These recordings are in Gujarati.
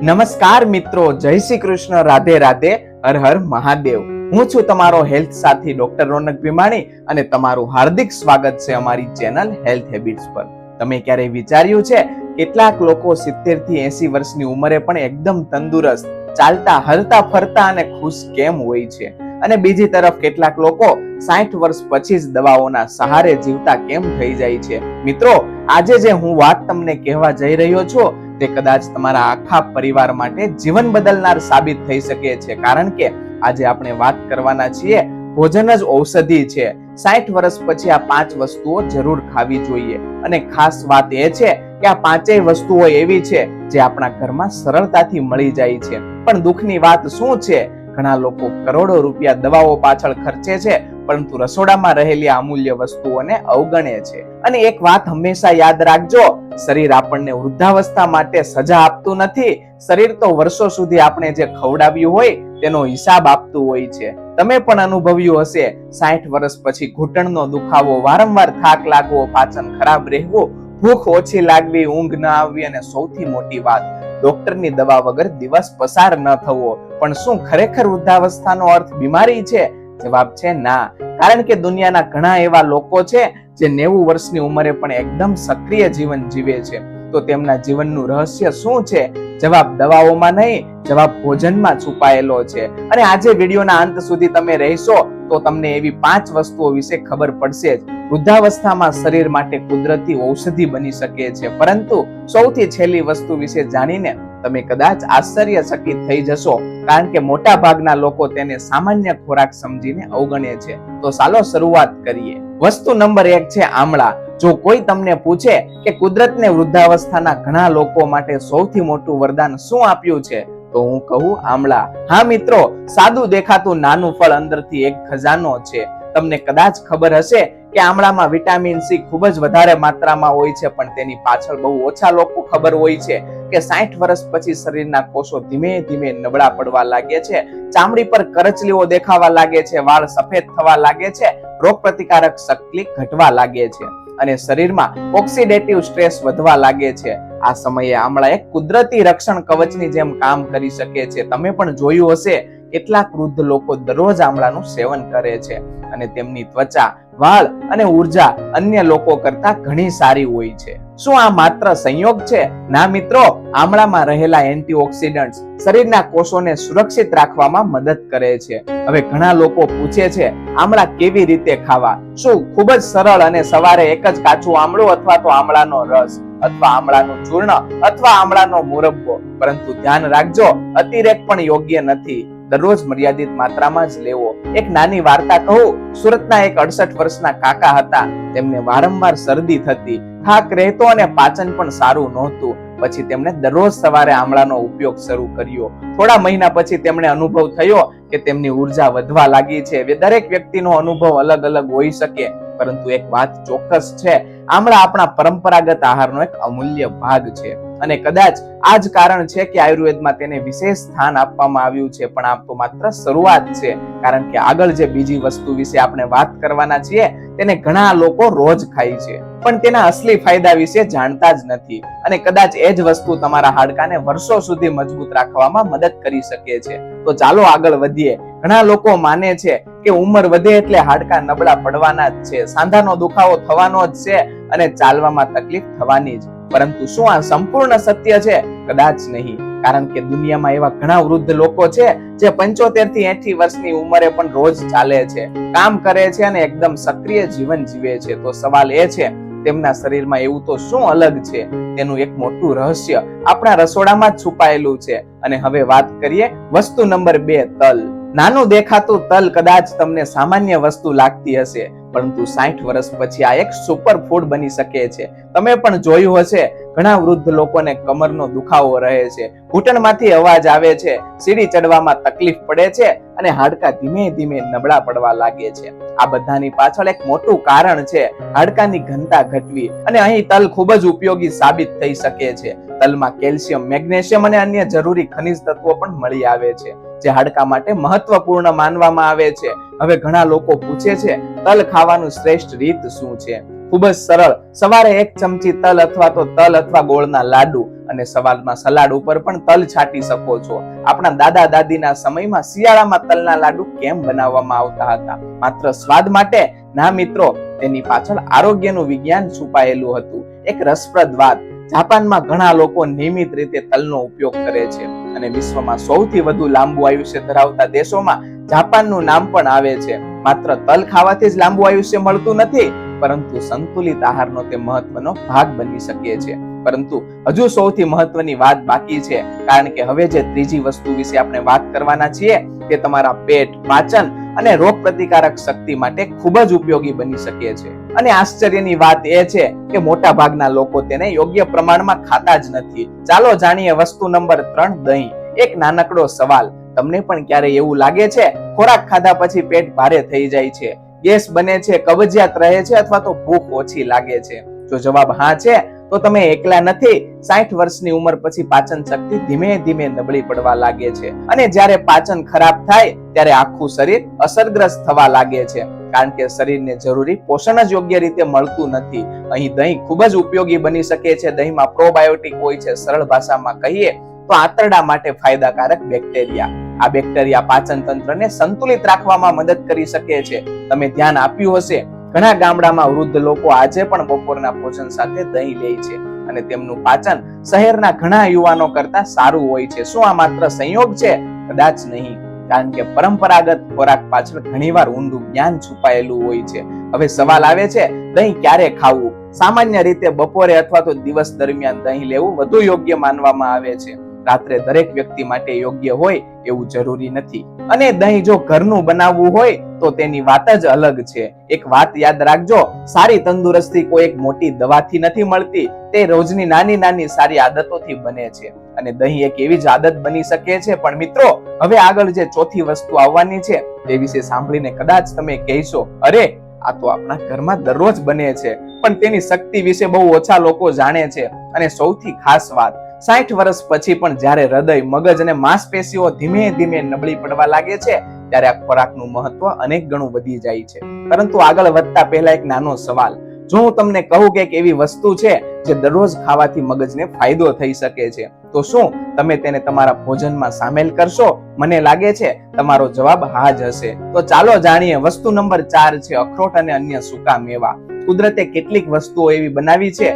નમસ્કાર મિત્રો, જય શ્રી કૃષ્ણ, રાધે રાધે, હર હર મહાદેવ। હું છું તમારો હેલ્થ સાથી ડોક્ટર રોનક ભીમાણી અને તમારું હાર્દિક સ્વાગત છે અમારી ચેનલ હેલ્થ હેબિટ્સ પર। તમે ક્યારેય વિચાર્યું છે કેટલાક લોકો 70 થી 80 વર્ષની ઉંમરે પણ એકદમ તંદુરસ્ત, ચાલતા, હરતા ફરતા અને ખુશ કેમ હોય છે, અને બીજી તરફ કેટલાક લોકો 60 વર્ષ પછી જ દવાઓના સહારે જીવતા કેમ થઈ જાય છે? મિત્રો, આજે જે હું વાત તમને કહેવા જઈ રહ્યો છું તે કદાચ તમારા આખા પરિવાર માટે જીવન બદલનાર સાબિત થઈ શકે છે, કારણ કે આજે આપણે વાત કરવાના છીએ ભોજન જ ઔષધિ છે। 60 વર્ષ પછી આ 5 વસ્તુઓ જરૂર ખાવી જોઈએ, અને ખાસ વાત એ છે કે આ 5 વસ્તુઓ એવી છે જે આપણા ઘરમાં સરળતાથી મળી જાય છે। પણ દુઃખની વાત શું છે, ઘણા લોકો કરોડો રૂપિયા દવાઓ પાછળ ખર્ચે છે, પરંતુ રસોડામાં રહેલી અમૂલ્ય વસ્તુઓને અવગણે છે। અને એક વાત હંમેશા યાદ રાખજો, શરીર આપણને વૃદ્ધાવસ્થા માટે સજા આપતું નથી, શરીર તો વર્ષો સુધી આપણે જે ખવડાવ્યું હોય તેનો હિસાબ આપતું હોય છે। તમે પણ અનુભવ્યું હશે, 60 વર્ષ પછી ઘૂંટણનો દુખાવો, વારંવાર થાક લાગવો, પાચન ખરાબ રહેવું, ભૂખ ઓછી લાગવી, ઊંઘ ન આવવી, અને સૌથી મોટી વાત, ડોક્ટરની દવા વગર દિવસ પસાર ન થવો। પણ શું ખરેખર વૃદ્ધાવસ્થાનો અર્થ બીમારી છે? જવાબ છે ના, કારણ કે દુનિયાના ઘણા એવા લોકો છે જે 90 વર્ષની ઉંમરે પણ એકદમ સક્રિય જીવન જીવે છે। તો તેમના જીવનનું રહસ્ય શું છે? જવાબ દવાઓમાં નહીં, જવાબ ભોજનમાં છુપાયેલો છે। અને આજે વિડીયોના અંત સુધી તમે રહેશો તો તમને એવી 5 વસ્તુઓ વિશે ખબર પડશે જ વૃદ્ધાવસ્થામાં શરીર માટે કુદરતી ઔષધિ બની શકે છે। પરંતુ સૌથી છેલ્લી વસ્તુ વિશે જાણીને તમે કદાચ આશ્ચર્યચકિત થઈ જશો, કારણ કે મોટા ભાગના લોકો તેને સામાન્ય ખોરાક સમજીને અવગણે છે। તો ચાલો શરૂઆત કરીએ। વસ્તુ નંબર 1 છે આમળા। જો કોઈ તમને પૂછે કે કુદરતને વૃદ્ધાવસ્થાના ઘણા લોકો માટે સૌથી મોટું વરદાન શું આપ્યું છે, તો હું કહું આમળા। હા મિત્રો, સાદું દેખાતું નાનું ફળ અંદરથી એક ખજાનો છે। તમને કદાચ ખબર હશે કે આમળામાં વિટામિન સી ખૂબ જ વધારે માત્રામાં હોય છે, પણ તેની પાછળ બહુ ઓછા લોકો ખબર હોય છે કે 60 વર્ષ પછી શરીરના કોષો ધીમે ધીમે નબળા પડવા લાગે છે, ચામડી પર કરચલીઓ દેખાવા લાગે છે, વાળ સફેદ થવા લાગે છે, રોગ પ્રતિકારક શક્તિ ઘટવા લાગે છે, અને શરીરમાં ઓક્સિડેટિવ સ્ટ્રેસ વધવા લાગે છે। આ સમયે આમળા એક કુદરતી રક્ષણ કવચની જેમ કામ કરી શકે છે। તમે પણ જોયું હશે, કેટલાક વૃદ્ધ લોકો દરરોજ આમળાનું સેવન કરે છે, અને તેમની ત્વચા, વાળ અને ઉર્જા અન્ય લોકો કરતા ઘણી સારી હોય છે। શું આ માત્ર સંયોગ છે? ના મિત્રો, આમળામાં રહેલા એન્ટીઓક્સિડન્ટ્સ શરીરના કોષોને સુરક્ષિત રાખવામાં મદદ કરે છે। હવે ઘણા લોકો પૂછે છે, આમળા કેવી રીતે ખાવા? શું ખૂબ જ સરળ, અને સવારે એક જ કાચું આમળું, અથવા તો આમળાનો રસ, અથવા આમળાનું ચૂર્ણ, અથવા આમળાનો મુરબ્બો। પરંતુ ધ્યાન રાખજો, અતિરેક પણ યોગ્ય નથી, દરરોજ મર્યાદિત માત્રામાં જ લેવો। એક નાની વાર્તા કહું। સુરતના એક 68 વર્ષના કાકા હતા, તેમને વારંવાર શરદી થતી, થાક રહેતો, અને પાચન પણ સારું નહોતું। પછી તેમણે દરરોજ સવારે આમળાનો ઉપયોગ શરૂ કર્યો। થોડા મહિના પછી તેમણે અનુભવ થયો કે તેમની ઉર્જા વધવા લાગી છે। દરેક વ્યક્તિનો અનુભવ અલગ અલગ હોઈ શકે, પરંતુ એક વાત ચોક્કસ છે, આમળા આપણા પરંપરાગત આહારનો એક અમૂલ્ય ભાગ છે, અને કદાચ આ જ કારણ છે કે આયુર્વેદમાં તેને વિશેષ સ્થાન આપવામાં આવ્યું છે। પણ આ તો માત્ર શરૂઆત છે, કારણ કે આગળ જે બીજી વસ્તુ વિશે આપણે વાત કરવાના છીએ તેને ઘણા લોકો રોજ ખાય છે, પણ તેના અસલી ફાયદા વિશે જાણતા જ નથી, અને કદાચ એ જ વસ્તુ તમારા હાડકાને વર્ષો સુધી મજબૂત રાખવામાં મદદ કરી શકે છે। તો ચાલો આગળ વધીએ। ઘણા લોકો માને છે કે ઉંમર વધે એટલે હાડકા નબળા પડવાના જ છે, સાંધાનો દુખાવો થવાનો જ છે, અને ચાલવામાં તકલીફ થવાની જ। પરંતુ શું આ સંપૂર્ણ સત્ય છે? કદાચ નહીં, કારણ કે દુનિયામાં એવા ઘણા વૃદ્ધ લોકો છે જે 75 થી 80 વર્ષની ઉંમરે પણ રોજ ચાલે છે, કામ કરે છે, અને એકદમ સક્રિય જીવન જીવે છે। તો સવાલ એ છે, તેમના શરીરમાં એવું તો શું અલગ છે? તેનું એક મોટું રહસ્ય આપણા રસોડામાં જ છુપાયેલું છે। અને હવે વાત કરીએ વસ્તુ નંબર 2, તલ। નાનું દેખાતું તલ કદાચ તમને સામાન્ય વસ્તુ લાગતી હશે, પરંતુ 60 વર્ષ પછી આ એક સુપર ફૂડ બની શકે છે। તમે પણ જોયું હશે, ઘણા વૃદ્ધ લોકોને કમરનો દુખાવો રહે છે, ઘૂંટણમાંથી અવાજ આવે છે, સીડી ચડવામાં તકલીફ પડે છે, અને હાડકા ધીમે ધીમે નબળા પડવા લાગે છે। આ બધાની પાછળ એક મોટું કારણ છે, હાડકાની ઘનતા ઘટવી, અને અહીં તલ ખૂબ જ ઉપયોગી સાબિત થઈ શકે છે। તલમાં કેલ્શિયમ, મેગ્નેશિયમ અને અન્ય જરૂરી ખનિજ તત્વો પણ મળી આવે છે, જે હાડકા માટે મહત્વપૂર્ણ માનવામાં આવે છે। હવે ઘણા લોકો પૂછે છે, તલ ખાવાનું શ્રેષ્ઠ રીત શું છે? ખૂબ જ સરળ. સવારે 1 ચમચી તલ અથવા તો તલ અથવા ગોળના લાડુ અને સવારમાં સલાડ ઉપર પણ તલ છાંટી શકો છો. આપણા દાદા દાદીના સમયમાં શિયાળામાં તલના લાડુ કેમ બનાવવામાં આવતા હતા? માત્ર સ્વાદ માટે? ના મિત્રો, તેની પાછળ આરોગ્યનું વિજ્ઞાન છુપાયેલું હતું. એક રસપ્રદ વાત, જાપાનમાં ઘણા લોકો નિયમિત રીતે તલનો ઉપયોગ કરે છે અને વિશ્વમાં સૌથી વધુ લાંબુ આયુષ્ય ધરાવતા દેશોમાં જાપાનનું નામ પણ આવે છે. માત્ર તલ ખાવાથી જ લાંબુ આયુષ્ય મળતું નથી, પરંતુ સંતુલિત આહારનો તે મહત્વનો ભાગ બની શકે છે. પરંતુ હજુ સૌથી મહત્વની વાત બાકી છે, કારણ કે હવે જે ત્રીજી વસ્તુ વિશે આપણે વાત કરવાના છીએ તે તમારા પેટ, પાચન અને રોગ પ્રતિકારક શક્તિ માટે ખૂબ જ ઉપયોગી બની શકે છે. અને આશ્ચર્યની વાત એ છે કે મોટા ભાગના લોકો તેને યોગ્ય પ્રમાણમાં ખાતા જ નથી. ચાલો જાણીએ વસ્તુ નંબર 3, દહીં. એક નાનકડો સવાલ, તમને પણ ક્યારે એવું લાગે છે ખોરાક ખાધા પછી પેટ ભારે થઈ જાય છે, ગેસ બને છે, કબજિયાત રહે છે અથવા તો ભૂખ ઓછી લાગે છે? જો જવાબ હા છે તો તમે એકલા નથી. 60 વર્ષની ઉંમર પછી પાચન શક્તિ ધીમે ધીમે નબળી પડવા લાગે છે અને જ્યારે પાચન ખરાબ થાય ત્યારે આખું શરીર અસરગ્રસ્ત થવા લાગે છે, કારણ કે શરીરને જરૂરી પોષણ જ યોગ્ય રીતે મળતું નથી. અહીં દહીં ખૂબ જ ઉપયોગી બની શકે છે. દહીંમાં પ્રોબાયોટિક હોય છે. સરળ ભાષામાં કહીએ તો આંતરડા માટે ફાયદાકારક બેક્ટેરિયા. આ બેક્ટેરિયા પાચન તંત્રને સંતુલિત રાખવામાં મદદ કરી શકે છે. તમે ધ્યાન આપ્યું હશે, ઘણા ગામડામાં વૃદ્ધ લોકો આજે પણ બપોરના ભોજન સાથે દહીં લે છે અને તેમનું પાચન શહેરના ઘણા યુવાનો કરતા સારું હોય છે. શું આ માત્ર સંયોગ છે? કદાચ નહીં, કારણ કે પરંપરાગત ખોરાક પાછળ ઘણીવાર ઊંડું જ્ઞાન છુપાયેલું હોય છે. હવે સવાલ આવે છે, દહીં ક્યારે ખાવું? સામાન્ય રીતે બપોરે અથવા તો દિવસ દરમિયાન દહીં લેવું વધુ યોગ્ય માનવામાં આવે છે. રાત્રે દરેક વ્યક્તિ માટે યોગ્ય હોય એવું જરૂરી નથી. અને દહીં જો ઘરનું બનાવવું હોય તો તેની વાત જ અલગ છે. એક વાત યાદ રાખજો, સારી તંદુરસ્તી કોઈ એક મોટી દવાથી નથી મળતી, તે રોજની નાની નાની સારી આદતોથી બને છે. અને દહીં એક એવી જ આદત બની શકે છે. પણ મિત્રો, હવે આગળ જે ચોથી વસ્તુ આવવાની છે તે વિશે સાંભળીને કદાચ તમે કહેશો, અરે આ તો આપણા ઘરમાં દરરોજ બને છે, પણ તેની શક્તિ વિશે બહુ ઓછા લોકો જાણે છે. અને સૌથી ખાસ વાત, 60 વર્ષ પછી પણ જ્યારે હૃદય, મગજ અને માંસપેશીઓ ધીમે ધીમે નબળી પડવા લાગે છે ત્યારે આ ખોરાકનું મહત્વ અનેક ગણું વધી જાય છે. પરંતુ આગળ વધતા પહેલા એક નાનો સવાલ, જો હું તમને કહું કે એક એવી વસ્તુ છે જે દરરોજ ખાવાથી મગજને ફાયદો થઈ શકે છે, તો શું તમે તેને તમારા ભોજનમાં સામેલ કરશો? મને લાગે છે તમારો જવાબ હા જ હશે. તો ચાલો જાણીએ. વસ્તુ નંબર 4 છે અખરોટ અને અન્ય સૂકા મેવા. કુદરતે કેટલીક વસ્તુઓ એવી બનાવી છે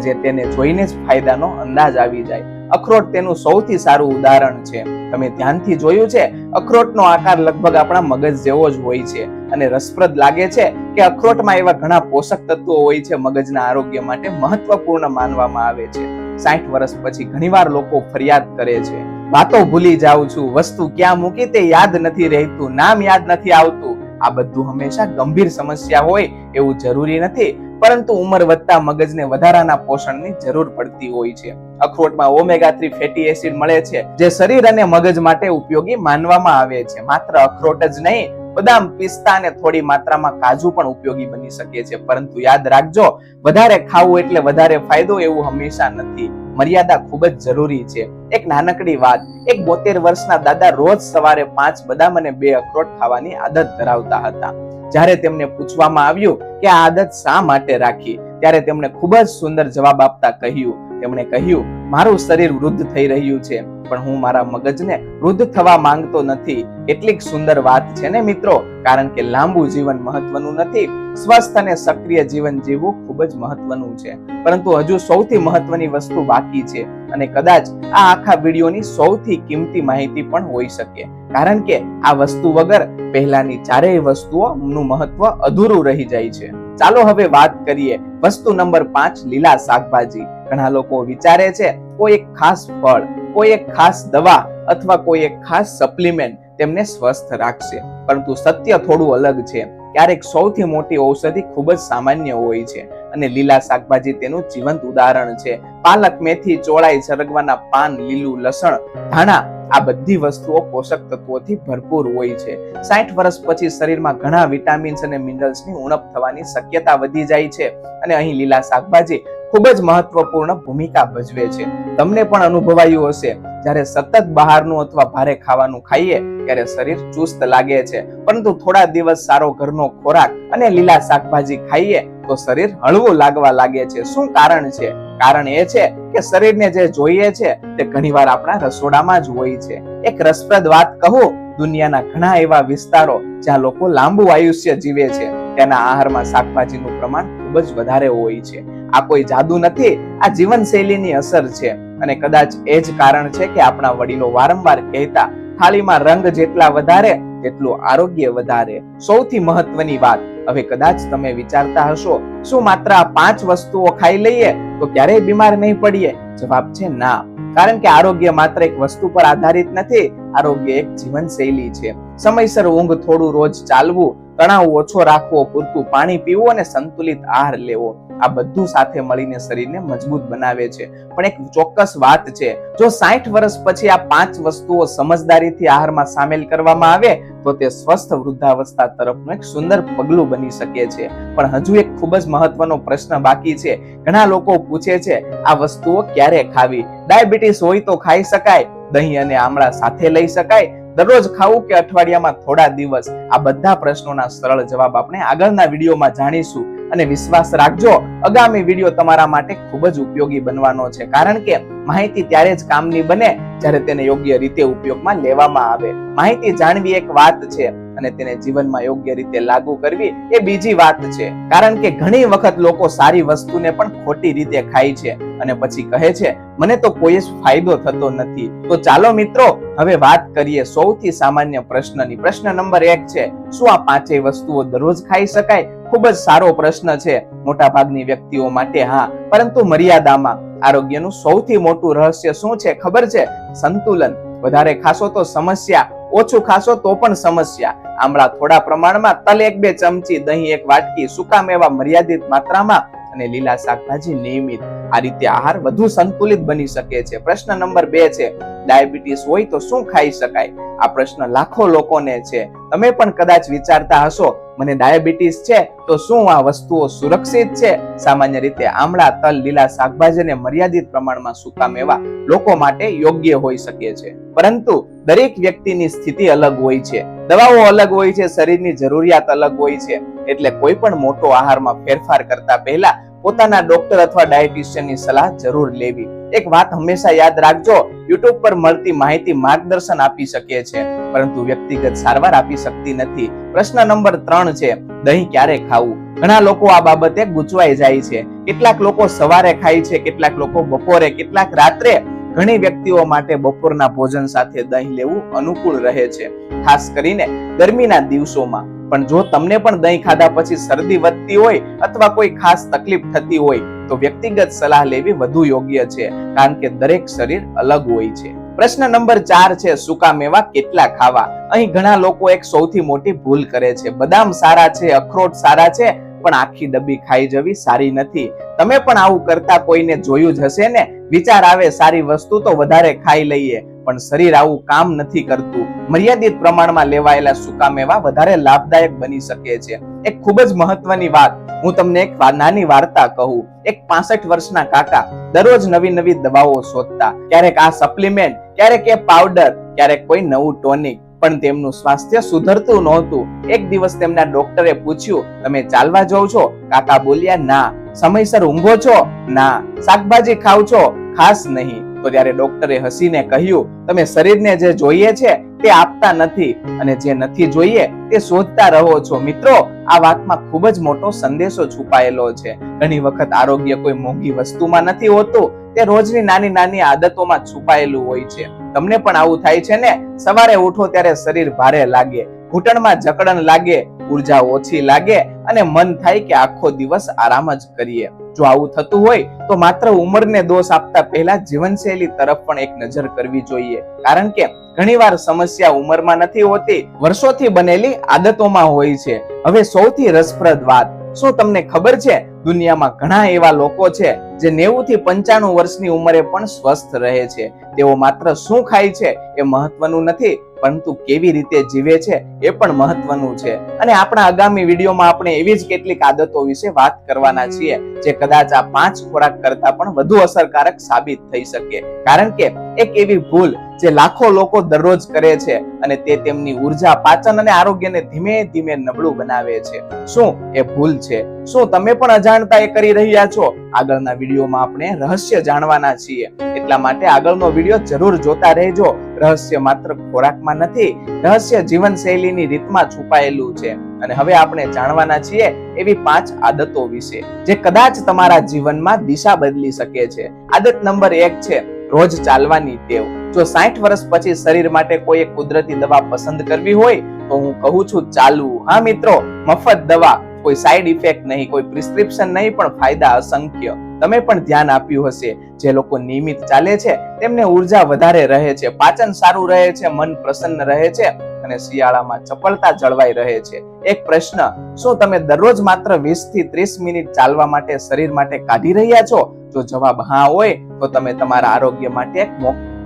જે તેને જોઈને જ ફાયદાનો અંદાજ આવી જાય. અખરોટ તેનું સૌથી સારું ઉદાહરણ છે. તમે ધ્યાનથી જોયું છે, અખરોટનો આકાર લગભગ આપણા મગજ જેવો જ હોય છે. અને રસપ્રદ લાગે છે કે અખરોટમાં એવા ઘણા પોષક તત્વો હોય છે મગજના આરોગ્ય માટે મહત્વપૂર્ણ માનવામાં આવે છે. 60 વર્ષ પછી ઘણીવાર લોકો ફરિયાદ કરે છે, વાતો ભૂલી જાઉં છું, વસ્તુ ક્યાં મૂકી તે યાદ નથી રહેતું, નામ યાદ નથી આવતું. આ બધું હંમેશા ગંભીર સમસ્યા હોય એવું જરૂરી નથી, પરંતુ ઉંમર વધતા મગજને વધારાના પોષણની જરૂર પડતી હોય છે. અખરોટમાં ઓમેગા 3 ફેટી એસિડ મળે છે જે શરીર અને મગજ માટે ઉપયોગી માનવામાં આવે છે. માત્ર અખરોટ જ નહીં, બદામ, પિસ્તા અને થોડી માત્રામાં કાજુ પણ ઉપયોગી બની શકે છે. પરંતુ યાદ રાખજો, વધારે ખાવું એટલે વધારે ફાયદો એવું હંમેશા નથી. મર્યાદા ખૂબ જ જરૂરી છે. એક નાનકડી વાત, એક 72 વર્ષના દાદા રોજ સવારે 5 બદામ અને 2 અખરોટ ખાવાની આદત ધરાવતા હતા. જ્યારે તેમને પૂછવામાં આવ્યું કે આ આદત શા માટે રાખી, ત્યારે તેમણે ખૂબ જ સુંદર જવાબ આપતા કહ્યું, તેમણે કહ્યું, મારું શરીર વૃદ્ધ થઈ રહ્યું છે, પણ હું મારા મગજને વૃદ્ધ થવા માંગતો નથી. કેટલીક સુંદર વાત છે ને મિત્રો? કારણ કે લાંબુ જીવન મહત્વનું નથી, સ્વસ્થ અને સક્રિય જીવન જીવવું ખૂબ જ મહત્વનું છે. પરંતુ હજુ સૌથી મહત્વની વસ્તુ બાકી છે, અને કદાચ આ આખા વિડીયોની સૌથી કિંમતી માહિતી પણ હોઈ શકે, કારણ કે આ વસ્તુ વગર પહેલાની ચારેય વસ્તુઓનું મહત્વ અધૂરું રહી જાય છે. ચાલો હવે વાત કરીએ વસ્તુ નંબર 5, લીલા શાકભાજી. ઘણા લોકો વિચારે છે કોઈ એક ખાસ ફળ, કોઈ એક ખાસ દવા અથવા કોઈ એક ખાસ સપ્લિમેન્ટ તેમને સ્વસ્થ રાખશે, પરંતુ સત્ય થોડું અલગ છે. ક્યારેક સૌથી મોટી ઔષધિ ખૂબ જ સામાન્ય હોય છે, અને લીલા શાકભાજી તેનું જીવંત ઉદાહરણ છે. પાલક, મેથી, ચોળાઈ, સરગવાના પાન, લીલું લસણ, ધાણા, આ બધી વસ્તુઓ પોષક તત્વોથી ભરપૂર હોય છે. 60 વર્ષ પછી શરીરમાં ઘણા વિટામિન્સ અને મિનરલ્સની ઉણપ થવાની શક્યતા વધી જાય છે, અને અહીં લીલા શાકભાજી ખૂબ જ મહત્વપૂર્ણ ભૂમિકા ભજવે છે. તમને પણ અનુભવાયું હશે, જ્યારે સતત બહારનું અથવા ભારે ખાવાનું ખાઈએ ત્યારે શરીર ચુસ્ત લાગે છે, પરંતુ થોડા દિવસ સારો ઘરનો ખોરાક અને લીલા શાકભાજી ખાઈએ તો તો શરીર હળવું લાગવા લાગે છે. શું કારણ છે? કારણ એ છે કે શરીરને જે જોઈએ છે તે ઘણીવાર આપણા રસોડામાં જ હોય છે. એક રસપ્રદ વાત કહું, દુનિયાના ઘણા એવા વિસ્તારો જ્યાં લોકો લાંબુ આયુષ્ય જીવે છે, તેના આહારમાં શાકભાજીનું પ્રમાણ ખૂબ જ વધારે હોય છે. આ કોઈ જાદુ નથી, આ જીવનશૈલીની અસર છે. અને કદાચ એ જ કારણ છે કે આપણા વડીલો વારંવાર કહેતા, થાળીમાં રંગ જેટલા વધારે તેટલું આરોગ્ય વધારે. સૌથી મહત્વની વાત, હવે કદાચ તમે વિચારતા હશો, શું માત્ર આ 5 વસ્તુઓ ખાઈ લઈએ તો ક્યારેય બીમાર નહીં પડીએ? જવાબ છે ના. કારણ કે આરોગ્ય માત્ર એક વસ્તુ પર આધારિત નથી, આરોગ્ય એક જીવનશૈલી છે. સમયસર ઊંઘ, થોડું રોજ ચાલવું, તણાવ ઓછો રાખવો, પૂરતું પાણી પીવું અને સંતુલિત આહાર લેવો, આ બધું સાથે મળીને શરીરને મજબૂત બનાવે છે. પણ એક ચોક્કસ વાત છે, જો 60 વર્ષ પછી આ 5 વસ્તુઓ સમજદારીથી આહારમાં સામેલ કરવામાં આવે તો તે સ્વસ્થ વૃદ્ધાવસ્થા તરફનું એક સુંદર પગલું બની શકે છે. પણ હજુ એક ખૂબ જ મહત્વનો પ્રશ્ન બાકી છે. ઘણા લોકો પૂછે છે, આ વસ્તુઓ ક્યારે ખાવી? ડાયાબિટીસ હોય તો ખાઈ શકાય? દહીં અને આમળા સાથે લઈ શકાય? દરરોજ ખાવું કે અઠવાડિયામાં થોડા દિવસ? આ બધા પ્રશ્નોના સરળ જવાબ આપણે આગળના વિડીયોમાં જાણીશું. અને વિશ્વાસ રાખજો, આગામી વિડીયો તમારા માટે ખૂબ જ ઉપયોગી બનવાનો છે. કારણ કે માહિતી ત્યારે જ કામની બને જ્યારે તેને યોગ્ય રીતે ઉપયોગમાં લેવામાં આવે. માહિતી જાણવી એક વાત છે અને તેને જીવનમાં યોગ્ય રીતે લાગુ કરવી એ બીજી વાત છે. કારણ કે ઘણી વખત લોકો સારી વસ્તુને પણ ખોટી રીતે ખાય છે અને પછી કહે છે, મને તો કોઈ જ ફાયદો થતો નથી. તો ચાલો મિત્રો, હવે વાત કરીએ સૌથી સામાન્ય પ્રશ્નની. પ્રશ્ન નંબર 1 છે, શું આ 5 વસ્તુઓ દરરોજ ખાઈ શકાય? ખૂબ જ સારો પ્રશ્ન છે. મોટા ભાગની વ્યક્તિઓ માટે હા, પરંતુ મર્યાદામાં. આરોગ્યનું સૌથી મોટું રહસ્ય શું છે ખબર છે? સંતુલન. વધારે ખાશો તો સમસ્યા, ઓછું ખાશો તો પણ સમસ્યા. આમળા થોડા પ્રમાણમાં, તલ 1-2 ચમચી, દહીં 1 વાટકી, સૂકા મેવા મર્યાદિત માત્રામાં અને લીલા શાકભાજી નિયમિત. આ રીતે આહાર વધુ સંતુલિત બની શકે છે. પ્રશ્ન નંબર 2 છે, ડાયાબિટીસ હોય તો શું ખાઈ શકાય? આ પ્રશ્ન લાખો લોકોને છે. તમે પણ કદાચ વિચારતા હશો, મને ડાયાબિટીસ છે તો શું આ વસ્તુઓ સુરક્ષિત છે? સામાન્ય રીતે આમળા, તલ, લીલા શાકભાજી અને મર્યાદિત પ્રમાણમાં સૂકા મેવા લોકો માટે યોગ્ય હોઈ શકે છે. પરંતુ દરેક વ્યક્તિની સ્થિતિ અલગ હોય છે, દવાઓ અલગ હોય છે, શરીરની જરૂરિયાત અલગ હોય છે. એટલે કોઈ પણ મોટો આહારમાં ફેરફાર કરતા પહેલા પોતાના ડોક્ટર અથવા ડાયટિશિયનની સલાહ જરૂર લેવી. એક વાત હંમેશા યાદ રાખજો, YouTube પર મળતી માહિતી માર્ગદર્શન આપી શકે છે, પરંતુ વ્યક્તિગત સારવાર આપી શકતી નથી. પ્રશ્ન નંબર 3 છે, દહીં ક્યારે ખાવું? ઘણા લોકો આ બાબતે ગૂંચવાઈ જાય છે. કેટલાક લોકો સવારે ખાય છે, કેટલાક લોકો બપોરે, કેટલાક રાત્રે. ઘણી વ્યક્તિઓ માટે બપોરના ભોજન સાથે દહીં લેવું અનુકૂળ રહે છે, ખાસ કરીને ગરમીના દિવસોમાં. પણ જો તમને પણ દહીં ખાધા પછી શરદી વધતી હોય અથવા કોઈ ખાસ તકલીફ થતી હોય તો વ્યક્તિગત સલાહ લેવી વધુ યોગ્ય છે, કારણ કે દરેક શરીર અલગ હોય છે. પ્રશ્ન નંબર 4 છે, સૂકા મેવા કેટલા ખાવા? અહીં ઘણા લોકો એક સૌથી મોટી ભૂલ કરે છે. બદામ સારા છે, અખરોટ સારા છે, પણ આખી ડબ્બી ખાઈ જવી સારી નથી. તમે પણ આવું કરતા કોઈને જોયું જ હશે ને? વિચાર આવે, સારી વસ્તુ તો વધારે ખાઈ લઈએ, પણ શરીર આવું કામ નથી કરતું. મર્યાદિત પ્રમાણમાં લેવાયેલા સૂકા મેવા વધારે લાભદાયક બની શકે છે. એક ખૂબ જ મહત્વની વાત, હું તમને એક નાની વાર્તા કહું. એક 65 વર્ષના કાકા દરરોજ નવી નવી દવાઓ શોધતા. ક્યારેક આ સપ્લિમેન્ટ, ક્યારેક એ પાવડર, ક્યારેક કોઈ નવું ટોનિક. પણ તેમનું સ્વાસ્થ્ય સુધરતું નહોતું. એક દિવસ તેમના ડોક્ટરે પૂછ્યું, તમે ચાલવા જાવ છો? કાકા બોલ્યા, ના. સમયસર ઊંઘો છો? ના. શાકભાજી ખાવ છો? ખાસ નહીં. તો ત્યારે ડોક્ટરે હસીને કહ્યું, તમે શરીરને જે જોઈએ છે તે આપતા નથી અને જે નથી જોઈએ તે શોધતા રહો છો. મિત્રો, આ વાતમાં ખૂબ જ મોટો સંદેશો છુપાયેલો છે. ઘણી વખત આરોગ્ય કોઈ મોંઘી વસ્તુમાં નથી હોતું, તે રોજની નાની નાની આદતોમાં છુપાયેલું હોય છે. તમને પણ આવું થાય છે ને? સવારે ઉઠો ત્યારે શરીર ભારે લાગે, ઘૂંટણમાં જકડન લાગે, ઉર્જા ઓછી લાગે અને મન થાય કે આખો દિવસ આરામ જ કરીએ. જો આવું થતું હોય તો માત્ર ઉંમરને દોષ આપતા પહેલા જીવનશૈલી તરફ પણ એક નજર કરવી જોઈએ, કારણ કે ઘણીવાર સમસ્યા ઉંમરમાં નથી હોતી, વર્ષોથી બનેલી આદતોમાં હોય છે. હવે સૌથી રસપ્રદ વાત, શું તમને ખબર છે, દુનિયામાં ઘણા એવા લોકો છે જે 90 થી 95 વર્ષની ઉંમરે પણ સ્વસ્થ રહે છે. તેઓ માત્ર શું ખાય છે એ મહત્વનું નથી, પરંતુ કેવી રીતે જીવે છે એ પણ મહત્વનું છે. અને આપણા આગામી વિડીયોમાં આપણે એવી જ કેટલીક આદતો વિશે વાત કરવાના છીએ જે કદાચ આ 5 ખોરાક કરતા પણ વધુ અસરકારક સાબિત થઈ શકે. કારણ કે એક એવી ભૂલ જે લાખો લોકો દરરોજ કરે છે અને તે તેમની ઉર્જા, પાચન અને આરોગ્યને ધીમે ધીમે નબળું બનાવે છે. શું એ ભૂલ છે? શું તમે પણ અજાણતા એ કરી રહ્યા છો? આગળના વિડીયોમાં આપણે રહસ્ય જાણવાના છીએ, એટલા માટે આગળનો વિડીયો જરૂર જોતા રહેજો. રહસ્ય માત્ર ખોરાકમાં નથી, રહસ્ય જીવનશૈલીની રીતમાં છુપાયેલું છે. અને હવે આપણે જાણવાના છીએ એવી 5 આદતો વિશે જે કદાચ તમારા જીવનમાં દિશા બદલી શકે છે. આદત નંબર 1 છે રોજ ચાલવાની ટેવ. જો 60 વર્ષ પછી શરીર માટે કોઈ કુદરતી દવા પસંદ કરવી હોય તો હું કહું છું ચાલવું. હા મિત્રો, મફત દવા, કોઈ સાઈડ ઇફેક્ટ નહીં, કોઈ પ્રિસ્ક્રિપ્શન નહીં, પણ ફાયદા અસંખ્ય. તમે પણ ધ્યાન આપ્યું હશે, જે લોકો નિયમિત ચાલે છે તેમને ઉર્જા વધારે રહે છે, પાચન સારું રહે છે, મન પ્રસન્ન રહે છે અને શિયાળામાં ચપળતા જળવાઈ રહે છે. એક પ્રશ્ન, શું તમે દરરોજ માત્ર 20 થી 30 મિનિટ ચાલવા માટે શરીર માટે કાઢી રહ્યા છો? જો જવાબ હા હોય તો તમે તમારા આરોગ્ય માટે એક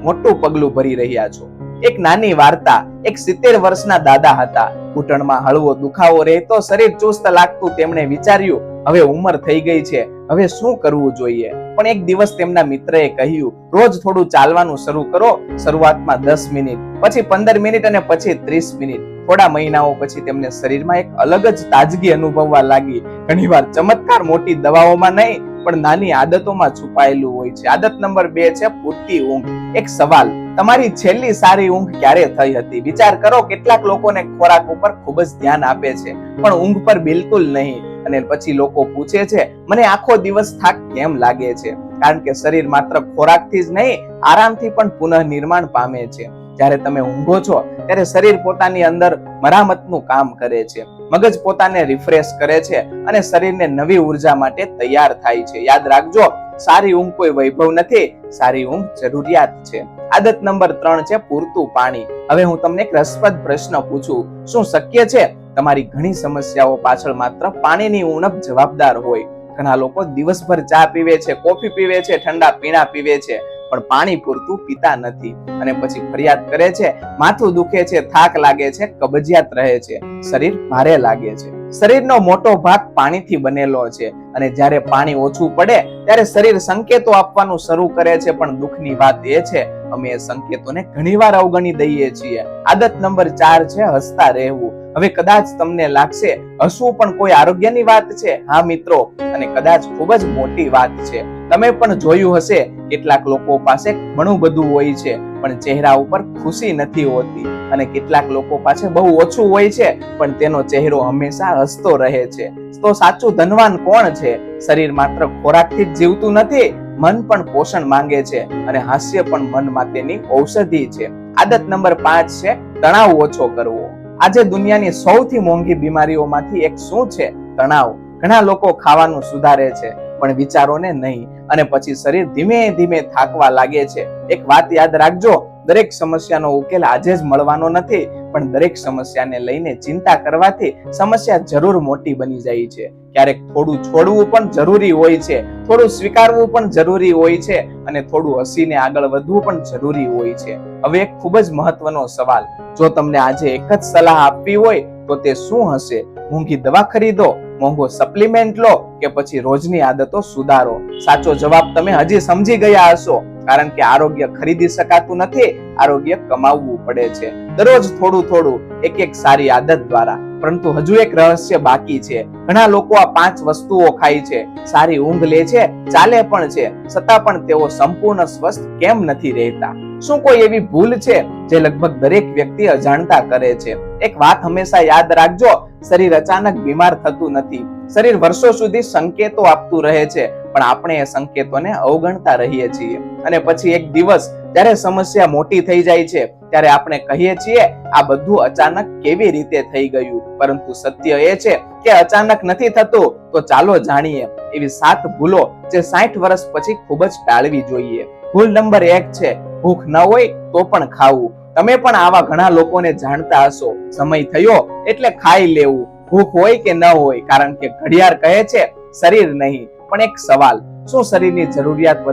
મોટું પગલું ભરી રહ્યા છો. એક નાની વાર્તા. એક 70 વર્ષના દાદા હતા. ઘૂંટણમાં હળવો દુખાવો રહેતો, શરીર ચુસ્ત લાગતું. તેમણે વિચાર્યું, હવે ઉંમર થઈ ગઈ છે, હવે શું કરવું જોઈએ? પણ એક દિવસ તેમના મિત્રએ કહ્યું, રોજ થોડું ચાલવાનું શરૂ કરો. શરૂઆતમાં 10 મિનિટ, પછી 15 મિનિટ અને પછી 30 મિનિટ. થોડા મહિનાઓ પછી તેમને શરીરમાં એક અલગ જ તાજગી અનુભવવા લાગી. ઘણીવાર ચમત્કાર મોટી દવાઓમાં નહીં પણ નાની આદતોમાં છુપાયેલું હોય છે. આદત નંબર 2 છે પૂરતી ઊંઘ. એક સવાલ, તમારી છેલ્લી સારી ઊંઘ ક્યારે થઈ હતી? વિચાર કરો. કેટલાક લોકોને ખોરાક ઉપર ખૂબ જ ધ્યાન આપે છે પણ ઊંઘ પર બિલકુલ નહીં. અને પછી લોકો પૂછે છે, મને આખો દિવસ થાક કેમ લાગે છે? કારણ કે શરીર માત્ર ખોરાકથી જ નહીં, આરામથી પણ પુનઃ નિર્માણ પામે છે. જ્યારે તમે ઊંઘો છો ત્યારે શરીર પોતાની અંદર મરામતનું કામ કરે છે, મગજ પોતાને રિફ્રેશ કરે છે અને શરીરને નવી ઉર્જા માટે તૈયાર થાય છે. યાદ રાખજો, સારી ઊંઘ કોઈ વૈભવ નથી, સારી ઊંઘ જરૂરિયાત છે. આદત નંબર 3 છે પૂરતું પાણી. હવે હું તમને એક રસપ્રદ પ્રશ્ન પૂછું, શું શક્ય છે તમારી ઘણી સમસ્યાઓ પાછળ માત્ર પાણીની ઉણપ જવાબદાર હોય? ઘણા લોકો દિવસભર ચા પીવે છે, કોફી પીવે છે, ઠંડા પીણા પીવે છે પણ પાણી પૂરતું પીતા નથી અને પછી ફરિયાદ કરે છે, માથું દુખે છે, થાક લાગે છે, કબજિયાત રહે છે, શરીર ભારે લાગે છે. શરીરનો મોટો ભાગ પાણીથી બનેલો છે અને જ્યારે પાણી ઓછું પડે ત્યારે શરીર સંકેતો આપવાનું શરૂ કરે છે. પણ દુઃખની વાત એ છે, અમે એ સંકેતોને ઘણીવાર અવગણી દઈએ છીએ. આદત નંબર 4 છે હસતા રહેવું. હવે કદાચ તમને લાગશે હસવું પણ કોઈ આરોગ્યની વાત છે. હા મિત્રો, અને કદાચ ખૂબ જ મોટી વાત છે. તમે પણ જોયું હશે, કેટલાક લોકો પાસે ઘણું બધું હોય છે પણ ચહેરા ઉપર ખુશી નથી હોતી અને કેટલાક લોકો પાસે બહુ ઓછું હોય છે પણ તેનો ચહેરો હંમેશા હસતો રહે છે. તો સાચું ધનવાન કોણ છે? શરીર માત્ર ખોરાકથી જ જીવતું નથી, મન પણ પોષણ માંગે છે અને હાસ્ય પણ મન માટેની ઔષધિ છે. આદત નંબર 5 છે તણાવ ઓછો કરવો. આજે દુનિયાની સૌથી મોંઘી બીમારીઓમાંથી એક શું છે? તણાવ. ઘણા લોકો ખાવાનું સુધારે છે પણ વિચારોને નહીં અને પછી શરીર ધીમે ધીમે થાકવા લાગે છે. એક વાત યાદ રાખજો, દરેક સમસ્યાનો ઉકેલ આજે જ મળવાનો નથી પણ દરેક સમસ્યાને લઈને ચિંતા કરવાથી સમસ્યા જરૂર મોટી બની જાય છે. ક્યારેક થોડું છોડવું પણ જરૂરી હોય છે, થોડું સ્વીકારવું પણ જરૂરી હોય છે અને થોડું હસીને આગળ વધવું પણ જરૂરી હોય છે. હવે એક ખૂબ જ મહત્વનો સવાલ, જો તમને આજે એક જ સલાહ આપવી હોય તો તે શું હશે? મોંઘી દવા ખરીદો, મોંઘો સપ્લિમેન્ટ લો કે પછી રોજની આદતો સુધારો? સાચો જવાબ તમે હજી સમજી ગયા હશો, કારણ કે આરોગ્ય ખરીદી શકાતું નથી, આરોગ્ય કમાવવું પડે છે. દરરોજ થોડું થોડું, એક એક સારી આદત દ્વારા. પરંતુ હજુ એક રહસ્ય બાકી છે. ઘણા લોકો આ 5 વસ્તુઓ ખાય છે, સારી ઊંઘ લે છે, ચાલે પણ છે, છતાં પણ તેઓ સંપૂર્ણ સ્વસ્થ કેમ નથી રહેતા? શું કોઈ એવી ભૂલ છે જે લગભગ દરેક વ્યક્તિ અજાણતા કરે છે? એક વાત હંમેશા યાદ રાખજો, શરીર અચાનક બીમાર થતું નથી. શરીર વર્ષો સુધી સંકેતો આપતું રહે છે પણ આપણે એ સંકેતોને અવગણતા રહીએ છીએ અને પછી એક દિવસ જ્યારે સમસ્યા મોટી થઈ જાય છે ત્યારે આપણે કહીએ છીએ આ બધું અચાનક કેવી રીતે થઈ ગયું? પરંતુ સત્ય એ છે કે અચાનક નથી થતું. તો ચાલો જાણીએ એવી 7 ભૂલો જે 60 વર્ષ પછી ખૂબ જ ટાળવી જોઈએ. ભૂલ નંબર 1 છે ભૂખ ન હોય તો પણ ખાવું. તમે પણ આવા ઘણા લોકોને જાણતા હશો, સમય થયો એટલે ખાઈ લેવું, ભૂખ હોય કે ન હોય, કારણ કે ઘડિયાળ કહે છે, શરીર નહીં. પણ એક સવાલ, શું શરીરની જરૂરિયાત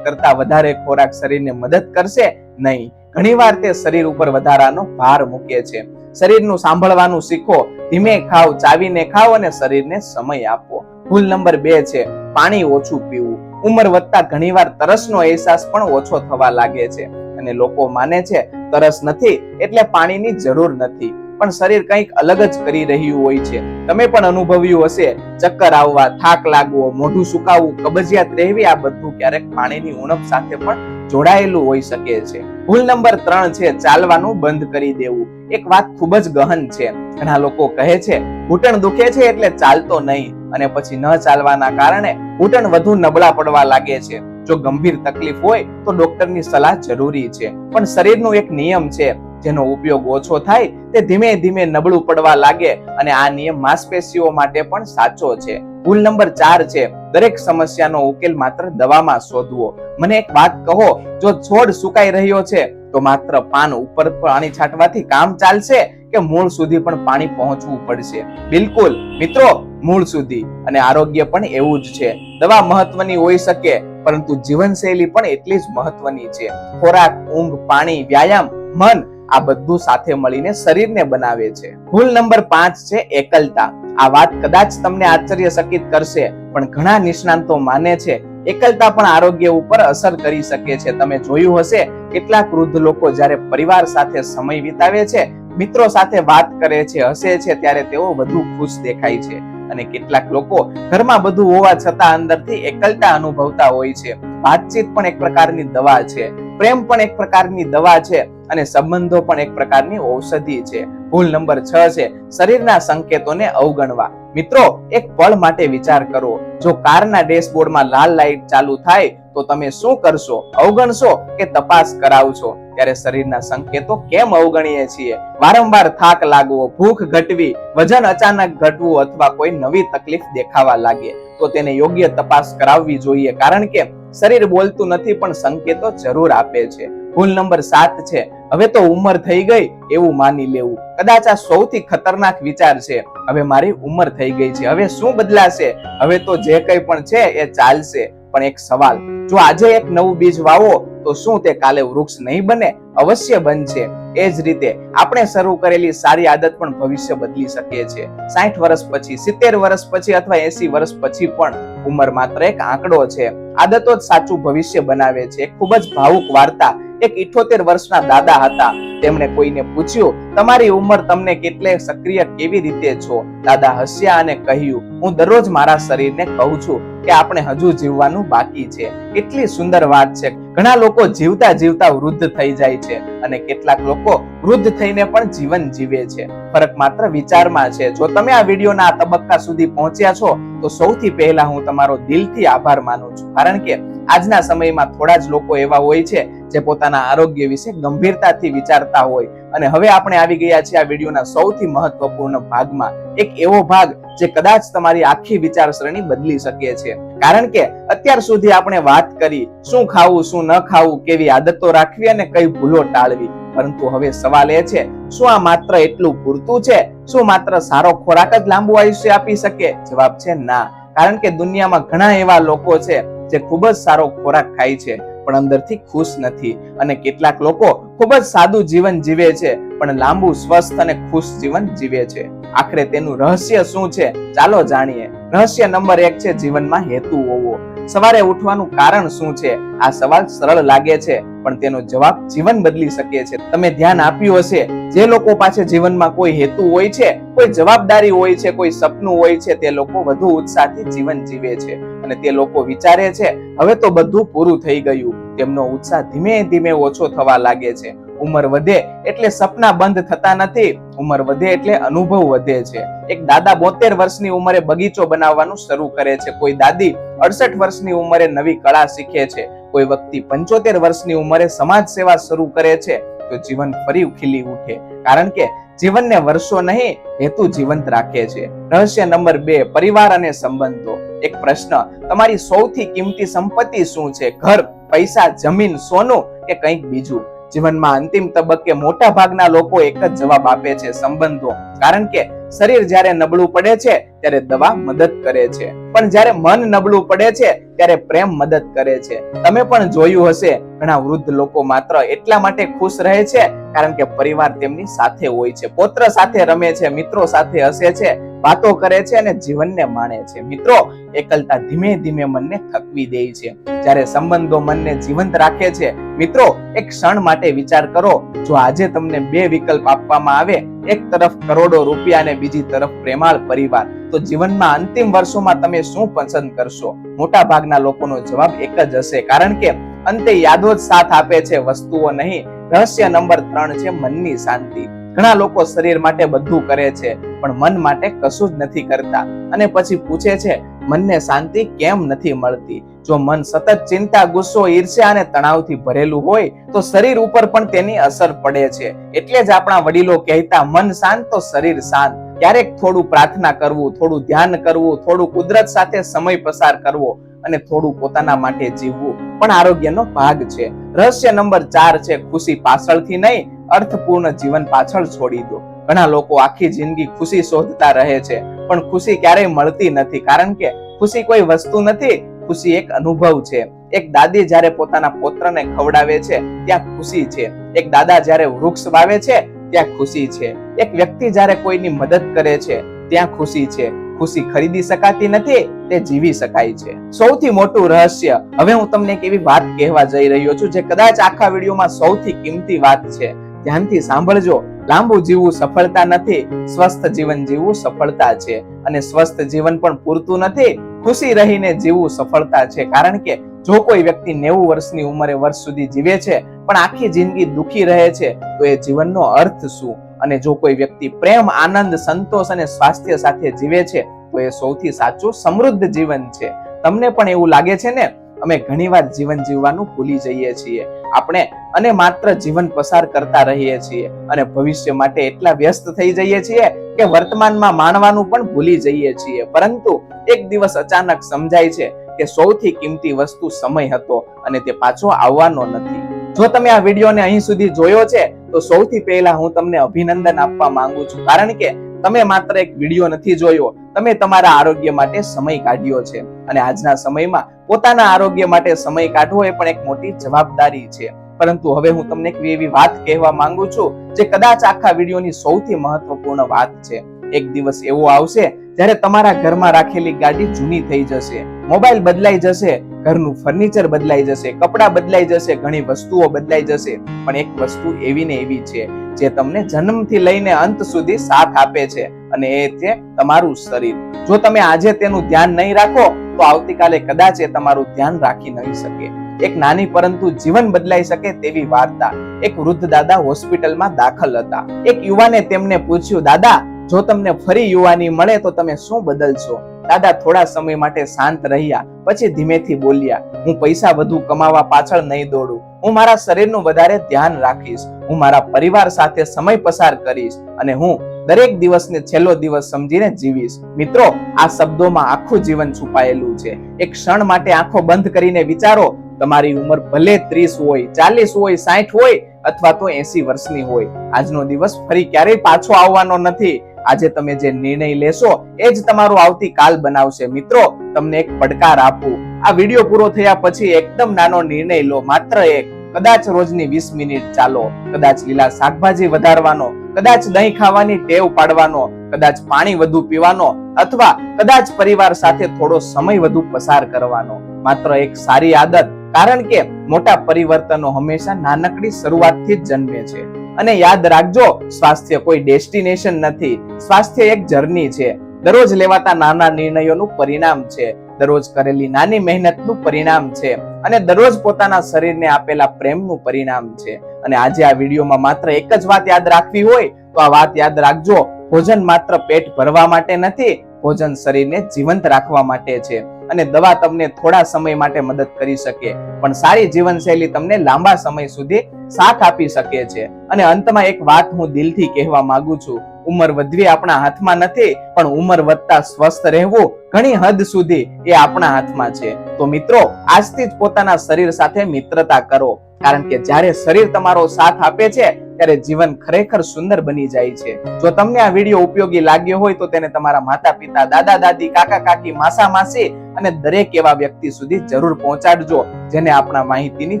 કરતા વધારે ખોરાક શરીરને મદદ કરશે? નહીં. ઘણીવાર તે શરીર ઉપર વધારાનો ભાર મૂકે છે. શરીરનું સાંભળવાનું શીખો, ધીમે ખાવ, ચાવીને ખાવ અને શરીરને સમય આપો. ભૂલ નંબર 2 છે પાણી ઓછું પીવું. ઉંમર વધતા ઘણીવાર તરસનો અહેસાસ પણ ઓછો થવા લાગે છે અને અને લોકો માને છે તરસ નથી એટલે પાણીની જરૂર નથી, પણ શરીર કંઈક અલગ જ કરી રહ્યું હોય છે. તમે પણ અનુભવ્યું હશે, ચક્કર આવવા, થાક લાગવો, મોઢું સુકાવવું, કબજિયાત રહેવી, આ બધું ક્યારેક પાણીની ઉણપ સાથે પણ જોડાયેલું હોઈ શકે છે. ભૂલ નંબર 3 છે ચાલવાનું બંધ કરી દેવું. એક વાત ખૂબ જ ગહન છે. ઘણા લોકો કહે છે ઘૂંટણ દુખે છે એટલે ચાલતો નહીં, અને પછી ન ચાલવાના કારણે ઘૂંટણ વધુ નબળા પડવા લાગે છે. જો ગંભીર તકલીફ હોય તો ડોક્ટરની સલાહ જરૂરી છે, પણ શરીરનો એક નિયમ છે જેનો ઉપયોગ ઓછો થાય તે ધીમે ધીમે નબળું પડવા લાગે, અને આ નિયમ માંસપેશીઓ માટે પણ સાચો છે. ભૂલ નંબર 4 છે દરેક સમસ્યાનો ઉકેલ માત્ર દવામાં શોધવો. મને એક વાત કહો, જો છોડ સુકાઈ રહ્યો છે તો માત્ર પાન ઉપર પાણી છાંટવાથી કામ ચાલશે કે મૂળ સુધી પણ પાણી પહોંચવું પડશે? બિલકુલ મિત્રો, મૂળ સુધી. અને આરોગ્ય પણ એવું જ છે. દવા મહત્વની હોઈ શકે, પરંતુ જીવનશૈલી પણ એટલી જ મહત્વની છે. ખોરાક, ઊંઘ, પાણી, વ્યાયામ, મન, આ બધું સાથે મળીને શરીરને બનાવે છે. ભૂલ નંબર 5 છે એકલતા. આ વાત કદાચ તમને આશ્ચર્યચકિત કરશે, પણ ઘણા નિષ્ણાંતો માને છે એકલતા પણ આરોગ્ય ઉપર અસર કરી શકે છે. તમે જોયું હશે કેટલાક વૃદ્ધ લોકો જ્યારે પરિવાર સાથે સમય વિતાવે છે, મિત્રો સાથે વાત કરે છે, હસે છે, ત્યારે તેઓ વધુ ખુશ દેખાય છે. અને કેટલાક લોકો ઘરમાં બધું હોવા છતાં અંદરથી એકલતા અનુભવતા હોય છે. વાતચીત પણ એક પ્રકારની દવા છે, પ્રેમ પણ એક પ્રકારની દવા છે, અને સંબંધો પણ એક પ્રકારની ઔષધિ છે. ભૂલ નંબર 6 છે શરીરના સંકેતોને અવગણવા. મિત્રો, એક પળ માટે વિચાર કરો, જો કારના ડેશબોર્ડમાં લાલ લાઈટ ચાલુ થાય તો તમે શું કરશો? અવગણશો કે તપાસ કરાવશો? ત્યારે શરીરના સંકેતો કેમ અવગણીએ છીએ? વારંવાર થાક લાગવો, ભૂખ ઘટવી, વજન અચાનક ઘટવું, અથવા કોઈ નવી તકલીફ દેખાવા લાગે તો તેને યોગ્ય તપાસ કરાવવી જોઈએ, કારણ કે શરીર બોલતું નથી પણ સંકેતો જરૂર આપે છે. ભૂલ નંબર 7 છે હવે તો ઉંમર થઈ ગઈ એવું માની લેવું. કદાચ આ સૌથી ખતરનાક વિચાર છે. હવે મારી ઉંમર થઈ ગઈ છે, હવે શું બદલાશે? હવે તો જે કંઈ પણ છે એ ચાલશે. પણ એક સવાલ, જો આજે એક નવું બીજ વાવો તો શું તે કાલે વૃક્ષ નહીં બને? અવશ્ય બનશે. એ જ રીતે આપણે શરૂ કરેલી સારી આદત પણ ભવિષ્ય બદલી શકે છે. 60 વર્ષ પછી, 70 વર્ષ પછી, અથવા 80 વર્ષ પછી પણ ઉંમર માત્ર એક આંકડો છે. આદતો જ સાચું ભવિષ્ય બનાવે છે. એક ખૂબ જ ભાવુક વાર્તા. એક 78 વર્ષના દાદા હતા. તેમણે કોઈને પૂછ્યું, તમારી ઉંમર તમને કેટલે સક્રિય કેવી રીતે છો? દાદા હસ્યા અને કહ્યું, હું દરરોજ મારા શરીરને કહું છું કે આપણે હજુ જીવવાનું બાકી છે. કેટલી સુંદર વાત છે. ઘણા લોકો જીવતા જીવતા વૃદ્ધ થઈ જાય છે, અને કેટલાક લોકો વૃદ્ધ થઈને પણ જીવન જીવે છે. ફરક માત્ર વિચારમાં છે. જો તમે આ વિડીયોના આ તબક્કા સુધી પહોંચ્યા છો તો સૌથી પહેલા હું તમારો દિલથી આભાર માનું છું, કારણ કે આજના સમયમાં થોડા જ લોકો એવા હોય છે જે પોતાના આરોગ્ય વિશે ગંભીરતાથી વિચારતા હોય. અને હવે આપણે આવી ગયા છીએ આ વિડીયોના સૌથી મહત્વપૂર્ણ ભાગમાં, એક એવો ભાગ જે કદાચ તમારી આખી વિચારસરણી બદલી શકે છે. કારણ કે અત્યાર સુધી આપણે વાત કરી શું ખાવું, શું ન ખાવું, કેવી આદતો રાખવી અને કઈ ભૂલો ટાળવી. પરંતુ હવે સવાલ એ છે, શું આ માત્ર એટલું પૂરતું છે? શું માત્ર સારો ખોરાક જ લાંબુ આયુષ્ય આપી શકે? જવાબ છે ના. કારણ કે દુનિયામાં ઘણા એવા લોકો છે જે ખૂબ જ સારો ખોરાક ખાય છે પણ અંદરથી ખુશ નથી, અને કેટલાક લોકો ખૂબ જ સાદું જીવન જીવે છે પણ લાંબુ, સ્વસ્થ અને ખુશ જીવન જીવે છે. આખરે તેનું રહસ્ય શું છે? ચાલો જાણીએ. રહસ્ય નંબર 1 છે જીવનમાં હેતુ હોવો. સવારે ઉઠવાનું કારણ શું છે? આ સવાલ સરળ લાગે છે પણ તેનો જવાબ જીવન બદલી શકે છે. તમે ધ્યાન આપ્યું હશે, જે લોકો પાસે જીવનમાં કોઈ હેતુ હોય છે, કોઈ જવાબદારી હોય છે, કોઈ સપનું હોય છે, તે લોકો વધુ ઉત્સાહથી જીવન જીવે છે. અને તે લોકો વિચારે છે હવે તો બધું પૂરું થઈ ગયું. તેમનો ઉત્સાહ ધીમે ધીમે ઓછો થવા લાગે છે. ઉંમર વધે એટલે સપના બંધ થતા નથી, ઉંમર વધે એટલે અનુભવ વધે છે. એક દાદા 72 વર્ષની ઉંમરે બગીચો બનાવવાનું શરૂ કરે છે. કોઈ દાદી 68 વર્ષની ઉંમરે નવી કળા શીખે છે. કોઈ વ્યક્તિ 75 વર્ષની ઉંમરે સમાજ સેવા શરૂ કરે છે. તો જીવન ફરી ખીલી ઉઠે, કારણ કે જીવનને વર્ષો નહીં, હેતુ જીવંત રાખે છે. રહસ્ય નંબર 2, પરિવાર અને સંબંધો. એક પ્રશ્ન, તમારી સૌથી કિંમતી સંપત્તિ શું છે? ઘર, પૈસા, જમીન, સોનું કે કંઈક બીજું? જીવનમાં અંતિમ તબક્કે મોટા ભાગના લોકો એક જ જવાબ આપે છે, સંબંધો. કારણ કે શરીર જ્યારે નબળું પડે છે ત્યારે દવા મદદ કરે છે, પણ જ્યારે મન નબળું પડે છે ત્યારે પ્રેમ મદદ કરે છે. તમે પણ જોયું હશે, ઘણા વૃદ્ધ લોકો માત્ર એટલા માટે ખુશ રહે છે કારણ કે પરિવાર તેમની સાથે હોય છે, પુત્ર સાથે રમે છે, મિત્રો સાથે હસે છે, વાતો કરે છે અને જીવનને માણે છે. મિત્રો, એકલતા ધીમે ધીમે મનને થકવી દે છે, જ્યારે સંબંધો મનને જીવંત રાખે છે. મિત્રો, એક ક્ષણ માટે વિચાર કરો, જો આજે તમને બે વિકલ્પ આપવામાં આવે, એક તરફ કરોડો રૂપિયા અને બીજી તરફ પ્રેમાળ પરિવાર, તો જીવનમાં અંતિમ વર્ષોમાં તમે શું પસંદ કરશો? મોટા ભાગના લોકોનો જવાબ એક જ હશે, કારણ કે અંતે યાદો જ સાથ આપે છે, વસ્તુઓ નહીં. રહસ્ય નંબર 3 છે મનની શાંતિ. ઘણા લોકો શરીર માટે બધું કરે છે પણ મન માટે કશું જ નથી કરતા, અને પછી પૂછે છે, મનને શાંતિ કેમ નથી મળતી? જો મન સતત ચિંતા, ગુસ્સો, ઈર્ષ્યા અને તણાવથી ભરેલું હોય તો શરીર ઉપર પણ તેની અસર પડે છે. એટલે જ આપણા વડીલો કહેતા, મન શાંત તો શરીર શાંત. ક્યારેક થોડું પ્રાર્થના કરવું, થોડું ધ્યાન કરવું, થોડું કુદરત સાથે સમય પસાર કરવો અને થોડું પોતાના માટે જીવવું પણ આરોગ્યનો ભાગ છે. રહસ્ય નંબર 4 છે ખુશી પાછળથી નહીં, અર્થપૂર્ણ જીવન પાછળ છોડી દો. ઘણા લોકો આખી જિંદગી ખુશી શોધતા રહે છે પણ ખુશી ક્યારેય મળતી નથી, કારણ કે ખુશી કોઈ વસ્તુ નથી, ખુશી એક અનુભવ છે. એક દાદી જ્યારે પોતાના પુત્રને ખવડાવે છે ત્યાં ખુશી છે. એક દાદા જ્યારે વૃક્ષ વાવે છે ત્યાં ખુશી છે. એક વ્યક્તિ જ્યારે કોઈની મદદ કરે છે ત્યાં ખુશી છે. ખુશી ખરીદી શકાતી નથી, તે જીવી શકાય છે. સૌથી મોટું રહસ્ય, હવે હું તમને એક એવી વાત કહેવા જઈ રહ્યો છું જે કદાચ આખા વિડીયોમાં સૌથી કિંમતી વાત છે. ધ્યાનથી સાંભળજો. લાંબુ જીવવું સફળતા નથી, સ્વસ્થ જીવન જીવવું સફળતા છે. અને સ્વસ્થ જીવન પણ પૂરતું નથી, ખુશી રહીને જીવવું સફળતા છે. કારણ કે જો કોઈ વ્યક્તિ 90 વર્ષની ઉંમરે વર્ષ સુધી જીવે છે પણ આખી જિંદગી દુખી રહે છે તો એ જીવનનો અર્થ શું? અને જો કોઈ વ્યક્તિ પ્રેમ, આનંદ, સંતોષ અને સ્વાસ્થ્ય સાથે જીવે છે તો એ સૌથી સાચું સમૃદ્ધ જીવન છે. તમને પણ એવું લાગે છે ને? અમે ઘણીવાર જીવન જીવવાનું ભૂલી જઈએ છીએ આપણે, અને માત્ર જીવન પસાર કરતા રહીએ છીએ અને ભવિષ્ય માટે એટલા વ્યસ્ત થઈ જઈએ છીએ કે વર્તમાનમાં માણવાનું પણ ભૂલી જઈએ છીએ. પરંતુ એક દિવસ અચાનક સમજાય છે કે સૌથી કિંમતી વસ્તુ સમય હતો અને તે પાછો આવવાનો નથી. જો તમે આ વિડીયોને અહીં સુધી જોયો છે તો સૌથી પહેલા હું તમને અભિનંદન આપવા માંગુ છું, કારણ કે તમે માત્ર એક વિડીયો નથી જોયો, તમે તમારા આરોગ્ય માટે સમય કાઢ્યો છે. અને આજના સમયમાં પોતાના આરોગ્ય માટે સમય કાઢવો એ પણ એક મોટી જવાબદારી છે. પરંતુ હવે હું તમને એક એવી વાત કહેવા માંગુ છું જે કદાચ આખા વિડીયોની સૌથી મહત્વપૂર્ણ વાત છે. એક દિવસ એવો આવશે જ્યારે તમારા ઘરમાં રાખેલી ગાડી જૂની થઈ જશે, મોબાઈલ બદલાઈ જશે, ઘરનું ફર્નિચર બદલાઈ જશે, કપડાં બદલાઈ જશે, ઘણી વસ્તુઓ બદલાઈ જશે, પણ એક વસ્તુ એવી ને એવી છે જે તમને જન્મથી લઈને અંત સુધી સાથ આપે છે, અને એ છે તમારું શરીર. જો તમે આજે તેનું ધ્યાન નહીં રાખો તો આવતીકાલે કદાચ એ તમારું ધ્યાન રાખી નહીં શકે. એક નાની પરંતુ જીવન બદલાઈ શકે તેવી વાર્તા. એક વૃદ્ધ દાદા હોસ્પિટલમાં દાખલ હતા. એક યુવાને તેમને પૂછ્યું, દાદા, જો તમને ફરી યુવાની મળે તો તમે શું બદલશો? દાદા થોડા સમય માટે શાંત રહ્યા, પછી ધીમેથી બોલ્યા, હું પૈસા વધુ કમાવા પાછળ નહીં દોડું, હું મારા શરીરનું વધારે ધ્યાન રાખીશ, હું મારા પરિવાર સાથે સમય પસાર કરીશ, અને હું દરેક દિવસને છેલ્લો દિવસ સમજીને જીવીશ. મિત્રો, આ શબ્દોમાં આખું જીવન છુપાયેલું છે. એક ક્ષણ માટે આંખો બંધ કરીને વિચારો, તમારી ઉંમર ભલે 30 હોય, 40 હોય, 60 હોય અથવા તો 80 વર્ષની હોય, આજનો દિવસ ફરી ક્યારેય પાછો આવવાનો નથી. આજે તમે જે નિર્ણય લેશો એ જ તમારું આવતીકાલ બનાવશે. મિત્રો, તમને એક પડકાર આપું, આ વિડીયો પૂરો થયા પછી એકદમ નાનો નિર્ણય લો, માત્ર એક. કદાચ રોજની 20 મિનિટ ચાલો, કદાચ લીલા શાકભાજી વધારવાનો, કદાચ દહીં ખાવાની ટેવ પાડવાનો, કદાચ પાણી વધુ પીવાનો, અથવા કદાચ પરિવાર સાથે થોડો સમય વધુ પસાર કરવાનો. માત્ર એક સારી આદત, કારણ કે મોટા પરિવર્તનો હંમેશા નાનકડી શરૂઆતથી જ જન્મે છે. અને યાદ રાખજો, સ્વાસ્થ્ય કોઈ ડેસ્ટિનેશન નથી, સ્વાસ્થ્ય એક જર્ની છે. દરરોજ લેવાતા નાના નિર્ણયોનું પરિણામ છે, દરરોજ કરેલી નાની મહેનતનું પરિણામ છે, અને દરરોજ પોતાના શરીરને આપેલા પ્રેમનું પરિણામ છે. અને આજે આ વિડીયોમાં માત્ર એક જ વાત યાદ રાખવી હોય તો આ વાત યાદ રાખજો, ભોજન માત્ર પેટ ભરવા માટે નથી, ભોજન શરીરને જીવંત રાખવા માટે છે. અને દવા તમને થોડા સમય માટે મદદ કરી શકે, પણ સારી જીવનશૈલી તમને લાંબા સમય સુધી સાથ આપી શકે છે. અને અંતમાં એક વાત હું દિલથી કહેવા માંગુ છું, ઉંમર વધવી આપણા હાથમાં નથી, પણ ઉંમર વધતા સ્વસ્થ રહેવું ઘણી હદ સુધી એ આપણા હાથમાં છે. તો મિત્રો, આજથી જ પોતાના શરીર સાથે મિત્રતા કરો, કારણ કે જ્યારે શરીર તમારો સાથ આપે છે ત્યારે જીવન ખરેખર સુંદર બની જાય છે. જો તમને આ વિડીયો ઉપયોગી લાગ્યો હોય તો તેને તમારા માતા પિતા, દાદા દાદી, કાકા કાકી, માસા માસી અને દરેક એવા વ્યક્તિ સુધી જરૂર પહોંચાડજો જેને આપણા માહિતીની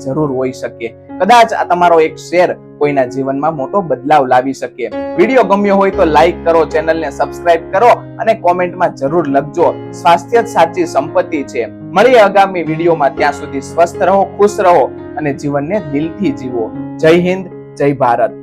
જરૂર હોઈ શકે. કદાચ આ તમારો એક શેર કોઈના જીવનમાં મોટો બદલાવ લાવી શકે. વિડીયો ગમ્યો હોય તો લાઈક કરો, ચેનલને સબસ્ક્રાઇબ કરો અને કોમેન્ટમાં જરૂર લખજો. સ્વાસ્થ્ય જ સાચી સંપત્તિ છે. મળીએ આગામી વિડીયોમાં. ત્યાં સુધી સ્વસ્થ રહો, ખુશ રહો અને જીવનને દિલથી જીવો. જય હિન્દ, જય ભારત.